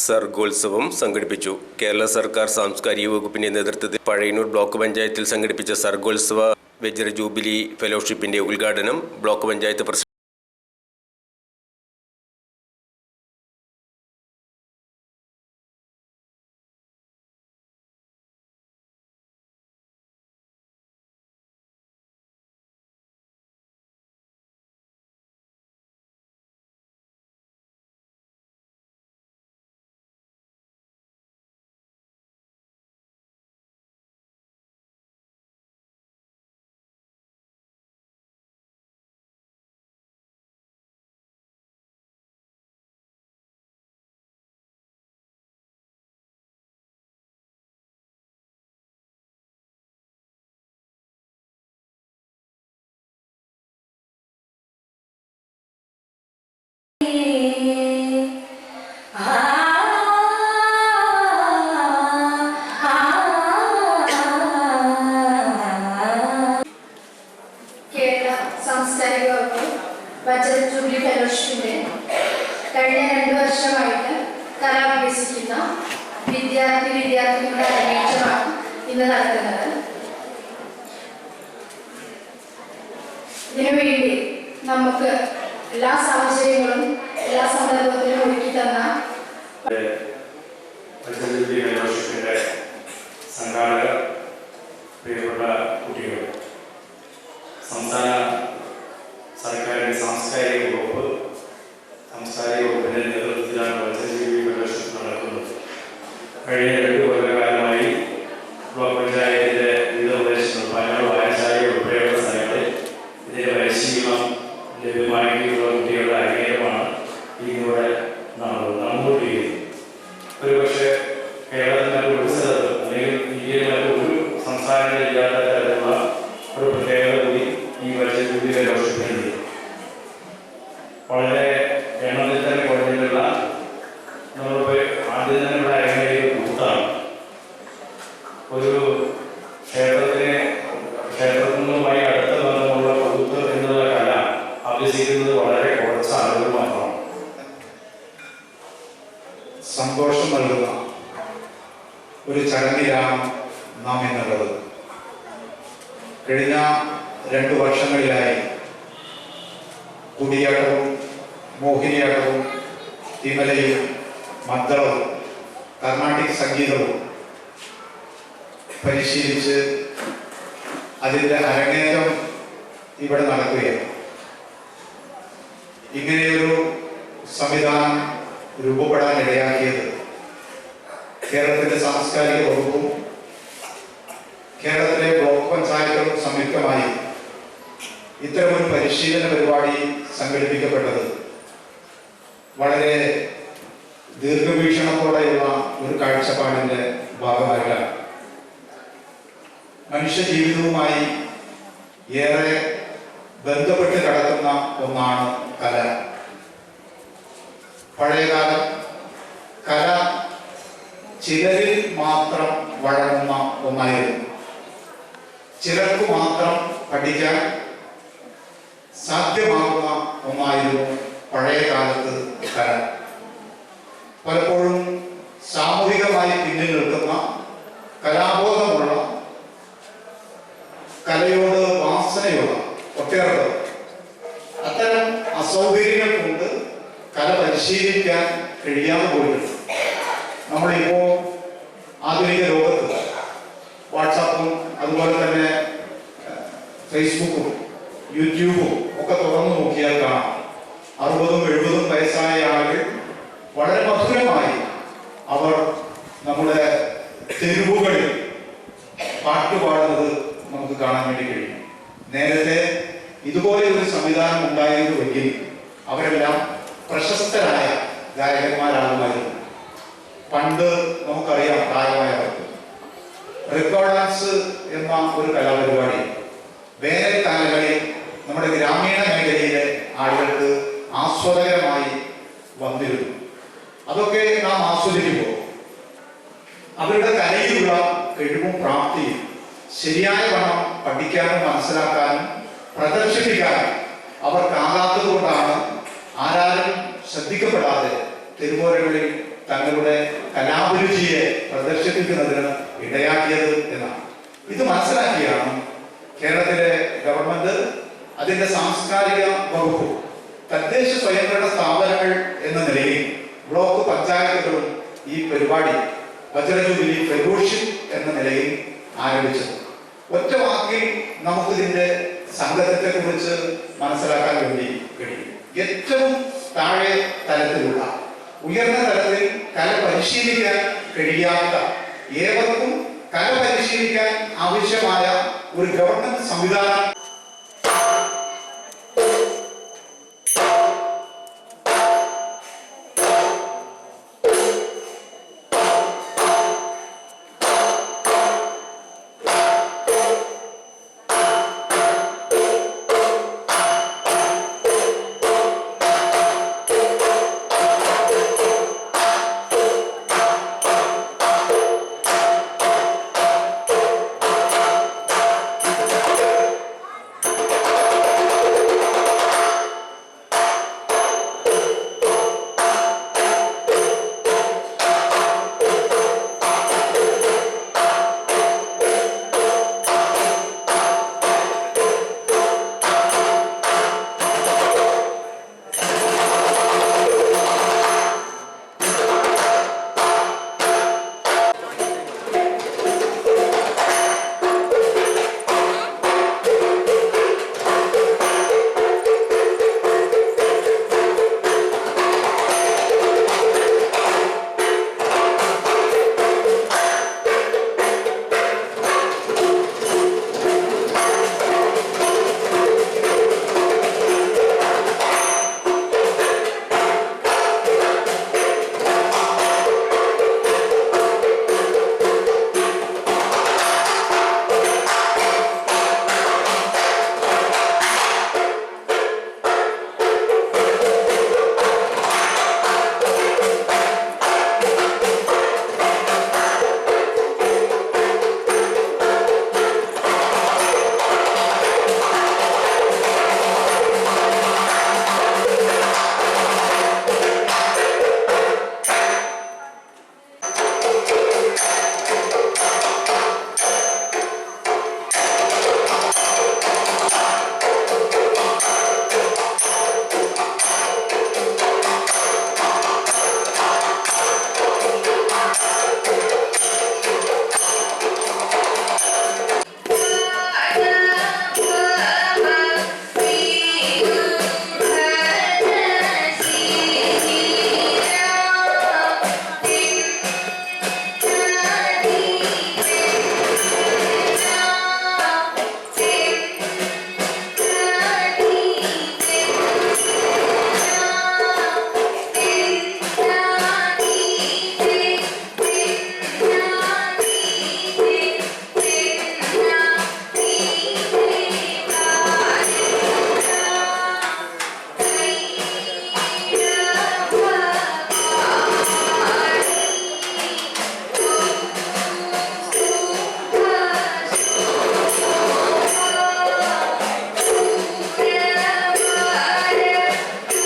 സർഗോത്സവം സംഘടിപ്പിച്ചു. കേരള സർക്കാർ സാംസ്കാരിക വകുപ്പിന്റെ നേതൃത്വത്തിൽ പഴയന്നൂർ ബ്ലോക്ക് പഞ്ചായത്തിൽ സംഘടിപ്പിച്ച സർഗോത്സവ വജ്ര ജൂബിലി ഫെലോഷിപ്പിന്റെ ഉദ്ഘാടനം ബ്ലോക്ക് പഞ്ചായത്ത് പ്രസിഡന്റ് സാംസ്കാരിക വകുപ്പ് വജ്ര ജൂബിലി ഫെലോഷിപ്പിന്റെ കഴിഞ്ഞ 2 വർഷമായിട്ട് കല അഭ്യസിക്കുന്ന വിദ്യാർത്ഥികളുടെ അരങ്ങേറ്റമാണ് ഇന്ന് നടക്കുന്നത്. ഇതിനുവേണ്ടി നമുക്ക് എല്ലാ സാഹചര്യങ്ങളും എല്ലാ സന്ദർഭത്തിലും ഒരുക്കി തന്ന സംഘാടകർ, പ്രിയപ്പെട്ട കുട്ടികൾ, സംസ്ഥാന സർക്കാരിന്റെ സാംസ്കാരിക വകുപ്പിന്റെ നേതൃത്വത്തിലാണ് വജ്രജൂബിലി ഫെലോഷിപ്പ് നടക്കുന്നത്. കഴിഞ്ഞ 2 കൊല്ലക്കാലമായി ബ്ലോക്ക് പഞ്ചായത്തിന്റെ വിവിധ പ്രദേശങ്ങൾ, പല വായനശാലകൾ ഉൾപ്പെടെയുള്ള സ്ഥലങ്ങളിൽ ഇതിന്റെ പരിശീലനം ലഭ്യമാക്കിയുള്ള കുട്ടികളുടെ അരങ്ങേറ്റമാണ് ഇന്നിവിടെ നടന്നുകൊണ്ടിരിക്കുന്നത്. ഒരുപക്ഷെ കേരളത്തിൽ മറ്റൊരു സ്ഥലത്ത് അല്ലെങ്കിൽ ഇന്ത്യയിൽ മറ്റൊരു സംസ്ഥാനങ്ങളില്ലാത്ത തരത്തിലുള്ള ഒരു പ്രത്യേകത കൂടി ഈ വജ്രജൂബിലി ഫെലോഷിപ്പിനുണ്ട്. വളരെ എണ്ണത്തിൽ തന്നെ കുറഞ്ഞിട്ടുള്ള നമ്മളിപ്പോൾ ആദ്യം തന്നെ ഇവിടെ അരങ്ങേറിയ കൂത്താണ്. ഒരു ക്ഷേത്രത്തിനുമായി അടുത്ത ബന്ധമുള്ള കൂത്ത് എന്നുള്ള കല അഭ്യസിക്കുന്നത് വളരെ കുറച്ച് ആളുകൾ മാത്രമാണ്. സന്തോഷം നൽകുന്ന ഒരു ചടങ്ങിലാണ് നാം എന്നുള്ളത്. കഴിഞ്ഞ 2 വർഷങ്ങളിലായി കുടിയാട്ടവും മോഹിനിയാട്ടവും തിമലയും മദ്ദളവും കർണാട്ടിക് സംഗീതവും പരിശീലിച്ച് അതിൻ്റെ അരങ്ങേറ്റം ഇവിടെ നടക്കുകയാണ്. ഇങ്ങനെയൊരു സംവിധാനം രൂപപ്പെടാൻ ഇടയാക്കിയത് കേരളത്തിൻ്റെ സാംസ്കാരിക വകുപ്പും കേരളത്തിലെ ബ്ലോക്ക് പഞ്ചായത്തും സംയുക്തമായി ഇത്തരമൊരു പരിശീലന പരിപാടി സംഘടിപ്പിക്കപ്പെട്ടത് വളരെ ദീർഘവീക്ഷണത്തോടെയുള്ള ഒരു കാഴ്ചപ്പാടിൻ്റെ ഭാഗമായിട്ടാണ്. മനുഷ്യ ജീവിതവുമായി ഏറെ ബന്ധപ്പെട്ട് കിടക്കുന്ന ഒന്നാണ് കല. പഴയകാലം കല ചിലരിൽ മാത്രം വളരുന്ന ഒന്നായിരുന്നു. ചിലർക്ക് മാത്രം പഠിക്കാൻ സാധ്യമാകുന്ന ഒന്നായിരുന്നു പഴയ കാലത്ത് കല. പലപ്പോഴും സാമൂഹികമായി പിന്നിൽ നിൽക്കുന്ന, കലാബോധമുള്ള, കലയോട് വാസനയുള്ള ഒട്ടേറെ അത്തരം അസൗകര്യങ്ങൾ കൊണ്ട് കല പരിശീലിക്കാൻ കഴിയാതെ പോയിട്ടുണ്ട്. നമ്മളിപ്പോൾ ആധുനിക ലോകത്ത് വാട്സാപ്പും അതുപോലെ തന്നെ ഫേസ്ബുക്കും യൂട്യൂബും ഒക്കെ തുറന്നു നോക്കിയാൽ കാണാം 60-70 വയസ്സായ ആളുകൾ വളരെ മധുരമായി അവർ നമ്മുടെ തെരുവുകളിൽ പാട്ടുപാടുന്നത് നമുക്ക് കാണാൻ വേണ്ടി കഴിയും. നേരത്തെ ഇതുപോലെ ഒരു സംവിധാനം ഉണ്ടായിരുന്നുവെങ്കിൽ അവരെല്ലാം പ്രശസ്തരായ ഗായകന്മാരാകുമായിരുന്നു. പണ്ട് നമുക്കറിയാം, പ്രായമായവർക്ക് റെക്കോർഡ് ഡാൻസ് എന്ന ഒരു കലാപരിപാടി വേനൽക്കാലങ്ങളിൽ നമ്മുടെ ഗ്രാമീണ മേഖലയിലെ ആളുകൾക്ക് ആസ്വാദകരമായി വന്നിരുന്നു. അതൊക്കെ നാം ആസ്വദിക്കുമ്പോൾ അവരുടെ കലയിലുള്ള കഴിവും പ്രാപ്തിയും ശരിയായ വണ്ണം പഠിക്കാനും മനസ്സിലാക്കാനും പ്രദർശിപ്പിക്കാനും അവർക്കാകാത്തത് കൊണ്ടാണ് ആരാരും ശ്രദ്ധിക്കപ്പെടാതെ തെരുവോരങ്ങളിൽ തങ്ങളുടെ കലാഭിരുചിയെ പ്രദർശിപ്പിക്കുന്നതിന് ഇടയാക്കിയത് എന്നാണ്. ഇത് മനസ്സിലാക്കിയാണ് കേരളത്തിലെ ഗവൺമെന്റ് അതിന്റെ സാംസ്കാരിക വകുപ്പ് തദ്ദേശ സ്വയംഭരണ സ്ഥാപനങ്ങൾ എന്ന നിലയിൽ ബ്ലോക്ക് പഞ്ചായത്തുകളും ഈ പരിപാടി വജ്രജൂബിലി ഫെലോഷിപ്പ് എന്ന നിലയിൽ ആരംഭിച്ചത്. ഒറ്റ വാക്കിൽ നമുക്കിതിന്റെ സംഗതത്തെ കുറിച്ച് മനസ്സിലാക്കാൻ വേണ്ടി കഴിയും. ഏറ്റവും താഴെ തലത്തിലുള്ള ഉയർന്ന തലത്തിൽ കല പരിശീലിക്കാൻ കഴിയാത്ത ഏവർക്കും കല പരിശീലിക്കാൻ ആവശ്യമായ ഒരു ഗവൺമെന്റ് സംവിധാനം